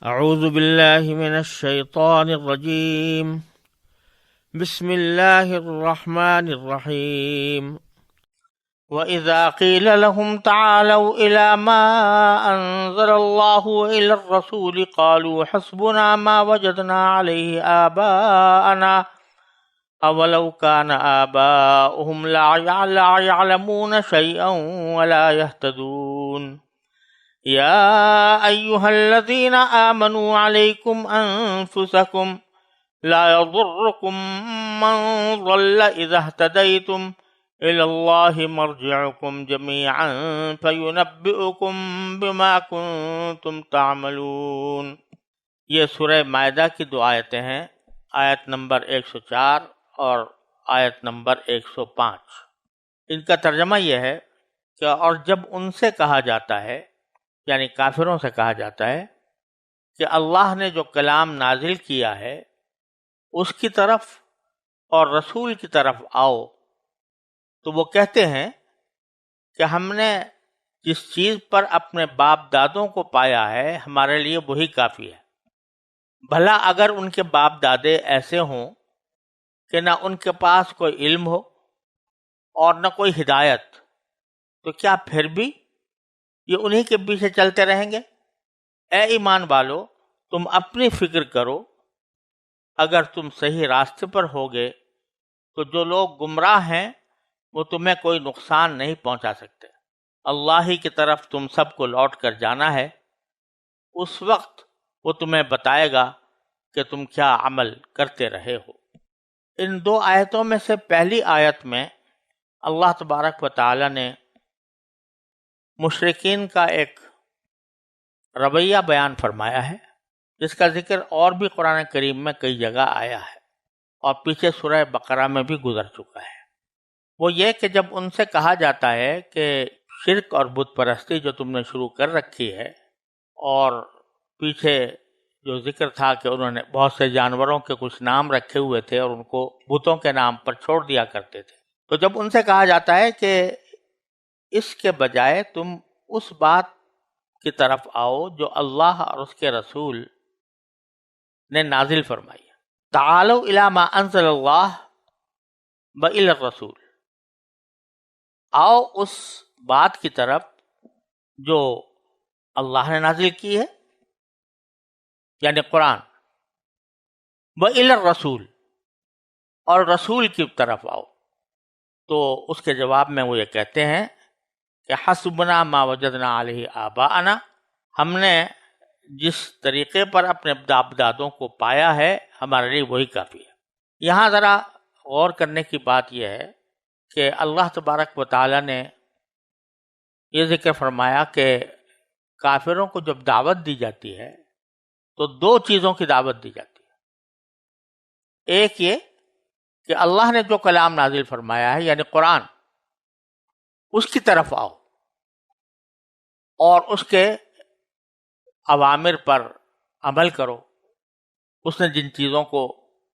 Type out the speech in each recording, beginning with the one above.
اعوذ باللہ من الشیطان الرجیم بسم اللہ الرحمن الرحیم وَإِذَا قِيلَ لَهُمْ تَعَالَوْا إِلَى مَا أَنزَلَ اللَّهُ وَإِلَى الرَّسُولِ قَالُوا حَسْبُنَا مَا وَجَدْنَا عَلَيْهِ آبَاءَنَا أَوَلَوْ كَانَ آبَاؤُهُمْ لَا يَعْلَمُونَ شَيْئًا وَلَا يَهْتَدُونَ يَا أَيُّهَا الَّذِينَ آمَنُوا عَلَيْكُمْ أَنفُسَكُمْ لا يضركم من ضل إذا اهتديتم إلى الله مرجعكم جميعا فينبئكم بما كنتم تعملون۔ یہ سورہ مائدہ کی دو آیتیں ہیں، آیت نمبر 104 اور آیت نمبر 105۔ ان کا ترجمہ یہ ہے کہ اور جب ان سے کہا جاتا ہے، یعنی کافروں سے کہا جاتا ہے کہ اللہ نے جو کلام نازل کیا ہے اس کی طرف اور رسول کی طرف آؤ، تو وہ کہتے ہیں کہ ہم نے جس چیز پر اپنے باپ دادوں کو پایا ہے ہمارے لیے وہی کافی ہے۔ بھلا اگر ان کے باپ دادے ایسے ہوں کہ نہ ان کے پاس کوئی علم ہو اور نہ کوئی ہدایت، تو کیا پھر بھی یہ انہی کے پیچھے چلتے رہیں گے؟ اے ایمان والو، تم اپنی فکر کرو، اگر تم صحیح راستے پر ہوگے تو جو لوگ گمراہ ہیں وہ تمہیں کوئی نقصان نہیں پہنچا سکتے۔ اللہ ہی کی طرف تم سب کو لوٹ کر جانا ہے، اس وقت وہ تمہیں بتائے گا کہ تم کیا عمل کرتے رہے ہو۔ ان دو آیتوں میں سے پہلی آیت میں اللہ تبارک و تعالی نے مشرکین کا ایک رویہ بیان فرمایا ہے، جس کا ذکر اور بھی قرآن کریم میں کئی جگہ آیا ہے اور پیچھے سورہ بقرہ میں بھی گزر چکا ہے۔ وہ یہ کہ جب ان سے کہا جاتا ہے کہ شرک اور بت پرستی جو تم نے شروع کر رکھی ہے، اور پیچھے جو ذکر تھا کہ انہوں نے بہت سے جانوروں کے کچھ نام رکھے ہوئے تھے اور ان کو بتوں کے نام پر چھوڑ دیا کرتے تھے، تو جب ان سے کہا جاتا ہے کہ اس کے بجائے تم اس بات کی طرف آؤ جو اللہ اور اس کے رسول نے نازل فرمائی ہے، تعالوا الی ما انزل اللہ وإلی الرسول، آؤ اس بات کی طرف جو اللہ نے نازل کی ہے، یعنی قرآن، وإلی الرسول، اور رسول کی طرف آؤ۔ تو اس کے جواب میں وہ یہ کہتے ہیں کہ حسبنا ما وجدنا علیہ آباءنا، ہم نے جس طریقے پر اپنے باپ دادوں کو پایا ہے ہمارے لیے وہی کافی ہے۔ یہاں ذرا غور کرنے کی بات یہ ہے کہ اللہ تبارک و تعالی نے یہ ذکر فرمایا کہ کافروں کو جب دعوت دی جاتی ہے تو دو چیزوں کی دعوت دی جاتی ہے۔ ایک یہ کہ اللہ نے جو کلام نازل فرمایا ہے یعنی قرآن، اس کی طرف آؤ اور اس کے اوامر پر عمل کرو، اس نے جن چیزوں کو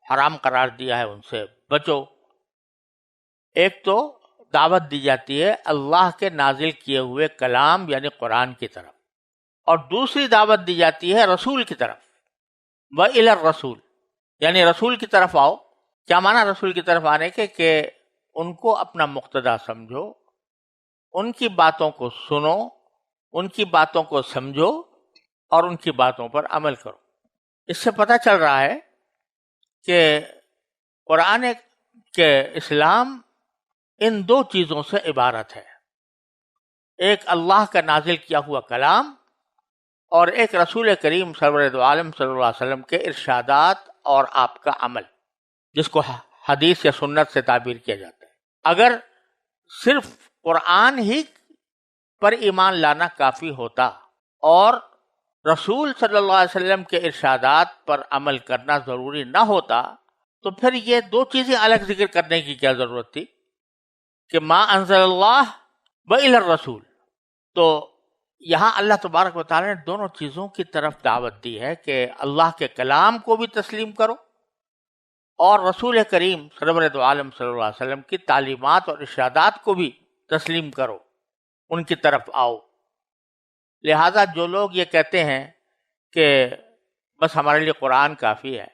حرام قرار دیا ہے ان سے بچو۔ ایک تو دعوت دی جاتی ہے اللہ کے نازل کیے ہوئے کلام یعنی قرآن کی طرف، اور دوسری دعوت دی جاتی ہے رسول کی طرف، وإلی الرسول، یعنی رسول کی طرف آؤ۔ کیا معنی رسول کی طرف آنے کے؟ کہ ان کو اپنا مقتدیٰ سمجھو، ان کی باتوں کو سنو، ان کی باتوں کو سمجھو اور ان کی باتوں پر عمل کرو۔ اس سے پتہ چل رہا ہے کہ قرآن کے اسلام ان دو چیزوں سے عبارت ہے، ایک اللہ کا نازل کیا ہوا کلام اور ایک رسول کریم سرور دو عالم صلی اللہ علیہ وسلم کے ارشادات اور آپ کا عمل، جس کو حدیث یا سنت سے تعبیر کیا جاتا ہے۔ اگر صرف قرآن ہی پر ایمان لانا کافی ہوتا اور رسول صلی اللہ علیہ وسلم کے ارشادات پر عمل کرنا ضروری نہ ہوتا، تو پھر یہ دو چیزیں الگ ذکر کرنے کی کیا ضرورت تھی کہ ما انزل اللہ وإلی الرسول۔ تو یہاں اللہ تبارک و تعالی نے دونوں چیزوں کی طرف دعوت دی ہے کہ اللہ کے کلام کو بھی تسلیم کرو اور رسول کریم سرور دو عالم صلی اللہ علیہ وسلم کی تعلیمات اور ارشادات کو بھی تسلیم کرو، ان کی طرف آؤ۔ لہذا جو لوگ یہ کہتے ہیں کہ بس ہمارے لیے قرآن کافی ہے،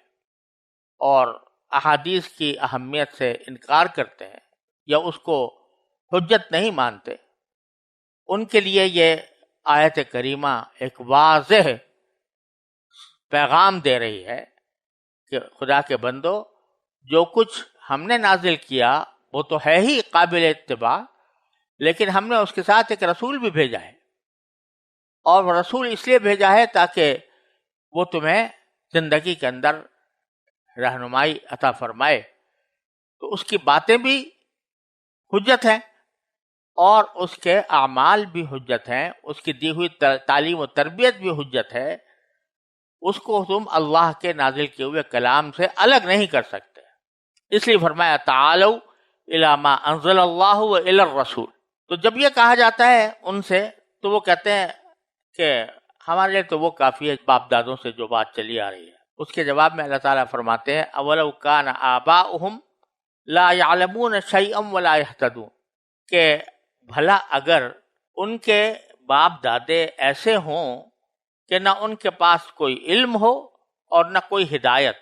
اور احادیث کی اہمیت سے انکار کرتے ہیں یا اس کو حجت نہیں مانتے، ان کے لیے یہ آیت کریمہ ایک واضح پیغام دے رہی ہے کہ خدا کے بندو، جو کچھ ہم نے نازل کیا وہ تو ہے ہی قابل اتباع، لیکن ہم نے اس کے ساتھ ایک رسول بھی بھیجا ہے، اور وہ رسول اس لیے بھیجا ہے تاکہ وہ تمہیں زندگی کے اندر رہنمائی عطا فرمائے۔ تو اس کی باتیں بھی حجت ہیں اور اس کے اعمال بھی حجت ہیں، اس کی دی ہوئی تعلیم و تربیت بھی حجت ہے، اس کو تم اللہ کے نازل کیے ہوئے کلام سے الگ نہیں کر سکتے۔ اس لیے فرمایا تعالوا الی ما انزل اللہ و الی الرسول۔ تو جب یہ کہا جاتا ہے ان سے تو وہ کہتے ہیں کہ ہمارے لیے تو وہ کافی ہے باپ دادوں سے جو بات چلی آ رہی ہے۔ اس کے جواب میں اللہ تعالیٰ فرماتے ہیں اولو کان آباؤہم لا یعلمون شیئا ولا یہتدون، کہ بھلا اگر ان کے باپ دادے ایسے ہوں کہ نہ ان کے پاس کوئی علم ہو اور نہ کوئی ہدایت،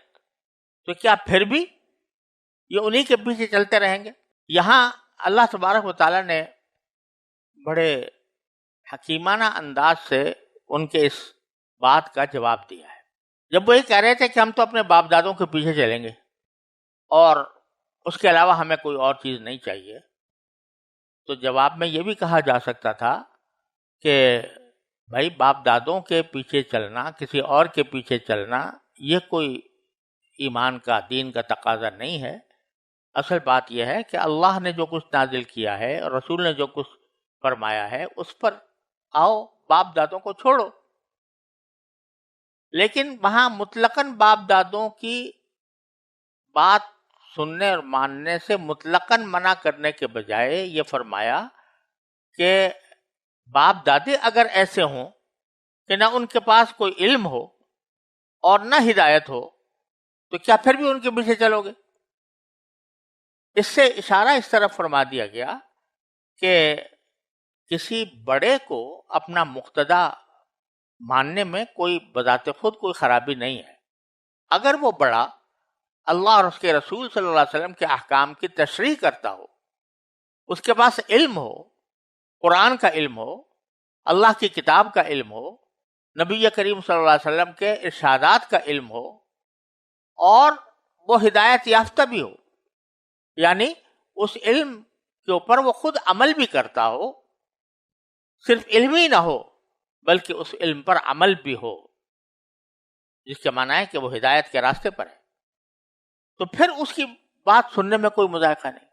تو کیا پھر بھی یہ انہی کے پیچھے چلتے رہیں گے؟ یہاں اللہ تبارک و تعالیٰ نے بڑے حکیمانہ انداز سے ان کے اس بات کا جواب دیا ہے۔ جب وہ یہ کہہ رہے تھے کہ ہم تو اپنے باپ دادوں کے پیچھے چلیں گے اور اس کے علاوہ ہمیں کوئی اور چیز نہیں چاہیے، تو جواب میں یہ بھی کہا جا سکتا تھا کہ بھائی باپ دادوں کے پیچھے چلنا، کسی اور کے پیچھے چلنا، یہ کوئی ایمان کا، دین کا تقاضا نہیں ہے۔ اصل بات یہ ہے کہ اللہ نے جو کچھ نازل کیا ہے اور رسول نے جو کچھ فرمایا ہے اس پر آؤ، باپ دادوں کو چھوڑو۔ لیکن وہاں مطلقاً باپ دادوں کی بات سننے اور ماننے سے مطلقاً منع کرنے کے بجائے یہ فرمایا کہ باپ دادے اگر ایسے ہوں کہ نہ ان کے پاس کوئی علم ہو اور نہ ہدایت ہو، تو کیا پھر بھی ان کے پیچھے چلو گے؟ اس سے اشارہ اس طرف فرما دیا گیا کہ کسی بڑے کو اپنا مقتدا ماننے میں کوئی بذات خود کوئی خرابی نہیں ہے، اگر وہ بڑا اللہ اور اس کے رسول صلی اللہ علیہ وسلم کے احکام کی تشریح کرتا ہو، اس کے پاس علم ہو، قرآن کا علم ہو، اللہ کی کتاب کا علم ہو، نبی کریم صلی اللہ علیہ وسلم کے ارشادات کا علم ہو، اور وہ ہدایت یافتہ بھی ہو، یعنی اس علم کے اوپر وہ خود عمل بھی کرتا ہو، صرف علم ہی نہ ہو بلکہ اس علم پر عمل بھی ہو، جس کے معنی ہے کہ وہ ہدایت کے راستے پر ہے، تو پھر اس کی بات سننے میں کوئی مذائقہ نہیں۔